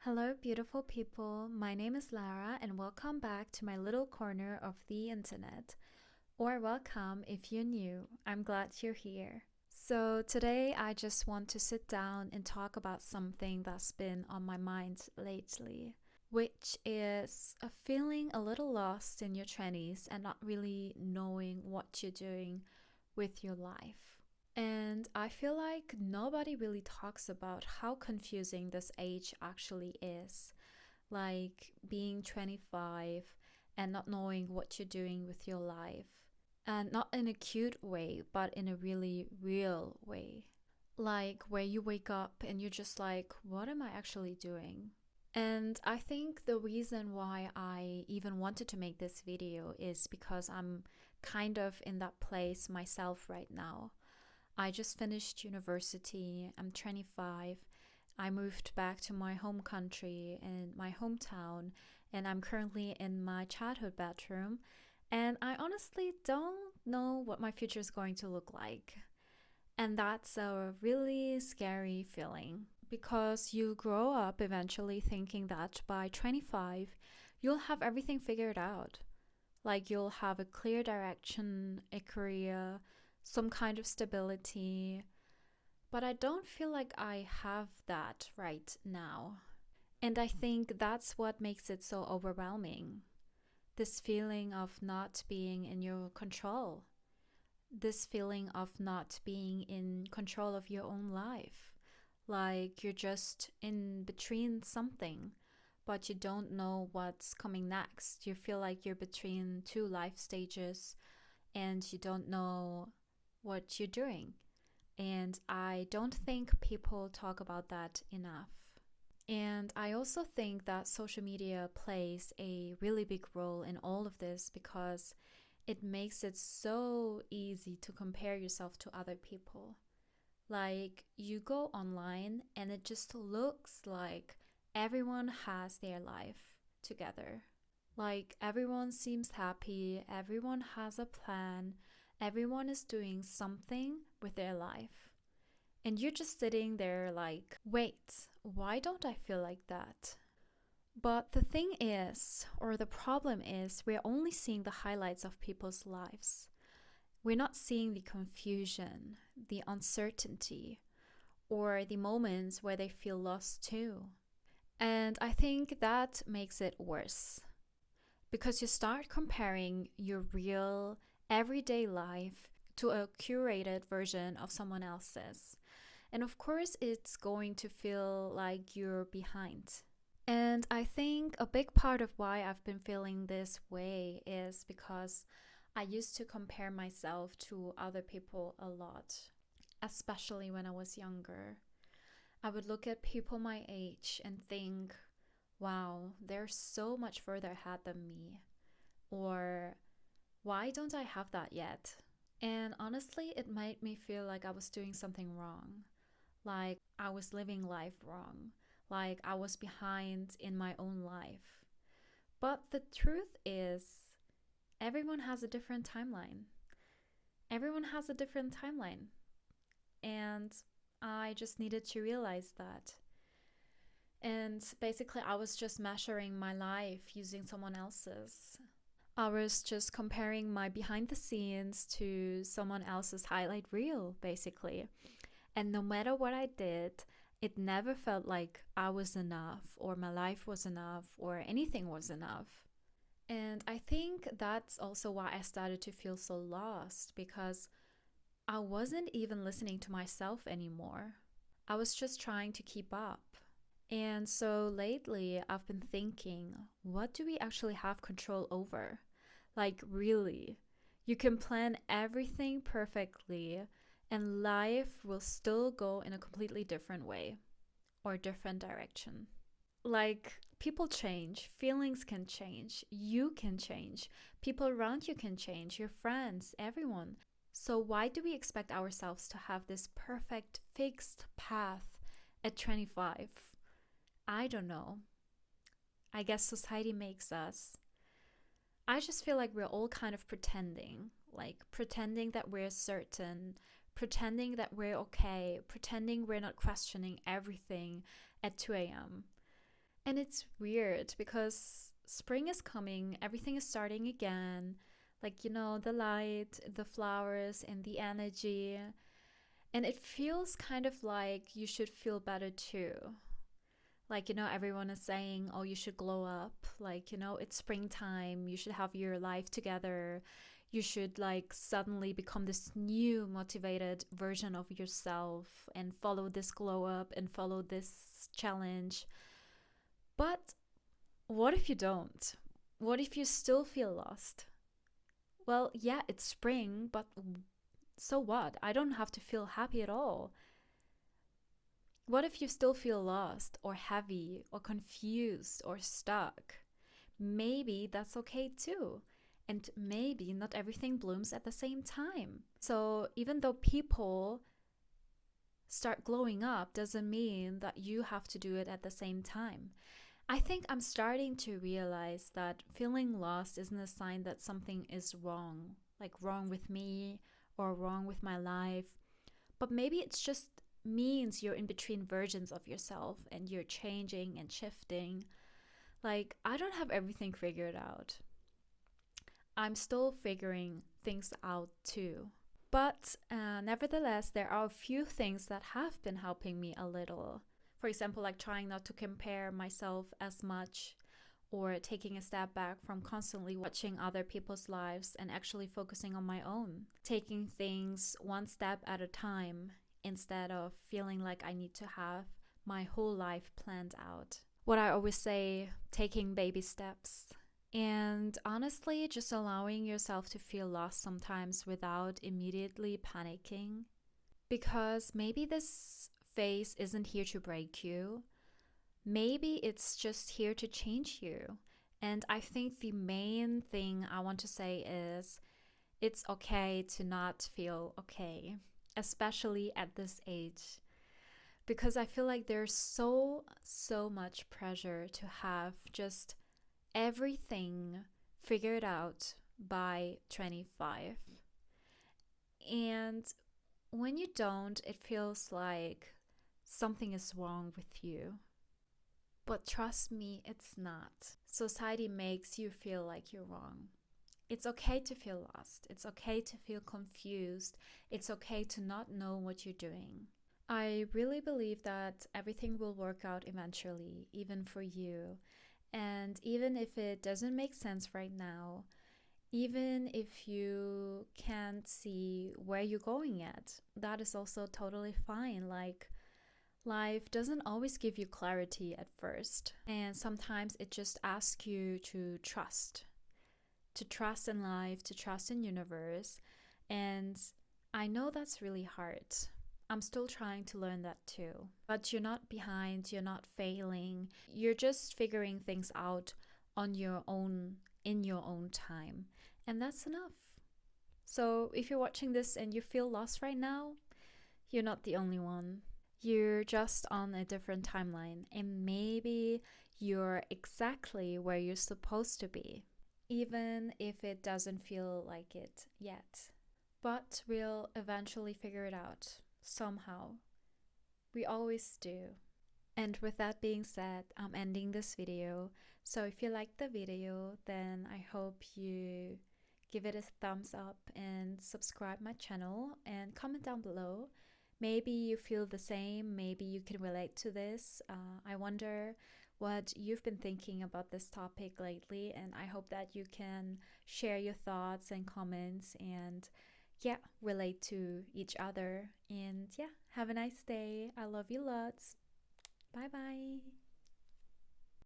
Hello, beautiful people. My name is Lara, and welcome back to my little corner of the internet. Or welcome if you're new. I'm glad you're here. So, today I just want to sit down and talk about something that's been on my mind lately, which is a feeling a little lost in your 20s and not really knowing what you're doing with your life. And I feel like nobody really talks about how confusing this age actually is. Like being 25 and not knowing what you're doing with your life. And not in a cute way, but in a really real way. Like where you wake up and you're just like, what am I actually doing? And I think the reason why I even wanted to make this video is because I'm kind of in that place myself right now. I just finished university. I'm 25. I moved back to my home country and my hometown, and I'm currently in my childhood bedroom. And I honestly don't know what my future is going to look like. And that's a really scary feeling because you grow up eventually thinking that by 25, you'll have everything figured out. Like you'll have a clear direction, a career, some kind of stability. But I don't feel like I have that right now. And I think that's what makes it so overwhelming. This feeling of not being in your control. This feeling of not being in control of your own life. Like you're just in between something, but you don't know what's coming next. You feel like you're between two life stages and you don't know what you're doing. And I don't think people talk about that enough. And I also think that social media plays a really big role in all of this because it makes it so easy to compare yourself to other people. Like you go online and it just looks like everyone has their life together. Like everyone seems happy, everyone has a plan, everyone is doing something with their life. And you're just sitting there like, wait, why don't I feel like that? But the thing is, or the problem is, we're only seeing the highlights of people's lives. We're not seeing the confusion, the uncertainty, or the moments where they feel lost too. And I think that makes it worse because you start comparing your real everyday life to a curated version of someone else's. And of course, it's going to feel like you're behind. And I think a big part of why I've been feeling this way is because I used to compare myself to other people a lot, especially when I was younger. I would look at people my age and think, wow, they're so much further ahead than me. Or, why don't I have that yet? And honestly, it made me feel like I was doing something wrong. Like I was living life wrong. Like I was behind in my own life. But the truth is, everyone has a different timeline. Everyone has a different timeline. And I just needed to realize that. And basically, I was just measuring my life using someone else's. I was just comparing my behind the scenes to someone else's highlight reel, basically. And no matter what I did, it never felt like I was enough, or my life was enough, or anything was enough. And I think that's also why I started to feel so lost because I wasn't even listening to myself anymore. I was just trying to keep up. And so lately, I've been thinking, what do we actually have control over? Like, really? You can plan everything perfectly, and life will still go in a completely different way or different direction. Like, people change, feelings can change, you can change, people around you can change, your friends, everyone. So, why do we expect ourselves to have this perfect fixed path at 25? I don't know. I guess society makes us. I just feel like we're all kind of pretending, like pretending that we're certain, pretending that we're okay, pretending we're not questioning everything at 2 a.m. And it's weird because spring is coming, everything is starting again. Like, the light, the flowers, and the energy. And it feels kind of like you should feel better too. Like, everyone is saying, oh, you should glow up. Like, it's springtime. You should have your life together. You should, like, suddenly become this new motivated version of yourself and follow this glow up and follow this challenge. But what if you don't? What if you still feel lost? Well, yeah, it's spring, but so what? I don't have to feel happy at all. What if you still feel lost or heavy or confused or stuck? Maybe that's okay too. And maybe not everything blooms at the same time. So even though people start glowing up, doesn't mean that you have to do it at the same time. I think I'm starting to realize that feeling lost isn't a sign that something is wrong, like wrong with me or wrong with my life. But maybe it's just means you're in between versions of yourself and you're changing and shifting. Like, I don't have everything figured out. I'm still figuring things out too. But nevertheless, there are a few things that have been helping me a little. For example, like trying not to compare myself as much or taking a step back from constantly watching other people's lives and actually focusing on my own. Taking things one step at a time instead of feeling like I need to have my whole life planned out. What I always say, taking baby steps. And honestly, just allowing yourself to feel lost sometimes without immediately panicking. Because maybe this phase isn't here to break you. Maybe it's just here to change you. And I think the main thing I want to say is it's okay to not feel okay, especially at this age. Because I feel like there's so much pressure to have just everything figured out by 25. And when you don't, it feels like something is wrong with you. But trust me, it's not. Society makes you feel like you're wrong. It's okay to feel lost. It's okay to feel confused. It's okay to not know what you're doing. I really believe that everything will work out eventually, even for you. And even if it doesn't make sense right now, even if you can't see where you're going yet, that is also totally fine. Like, life doesn't always give you clarity at first, and sometimes it just asks you to trust in life, to trust in universe. And I know that's really hard. I'm still trying to learn that too. But you're not behind, you're not failing. You're just figuring things out on your own, in your own time. And that's enough. So if you're watching this and you feel lost right now, you're not the only one. You're just on a different timeline, and maybe you're exactly where you're supposed to be, even if it doesn't feel like it yet. But we'll eventually figure it out, somehow. We always do. And with that being said, I'm ending this video. So if you liked the video, then I hope you give it a thumbs up and subscribe my channel and comment down below. Maybe you feel the same, maybe you can relate to this. I wonder what you've been thinking about this topic lately, and I hope that you can share your thoughts and comments and relate to each other. And have a nice day. I love you lots. Bye bye.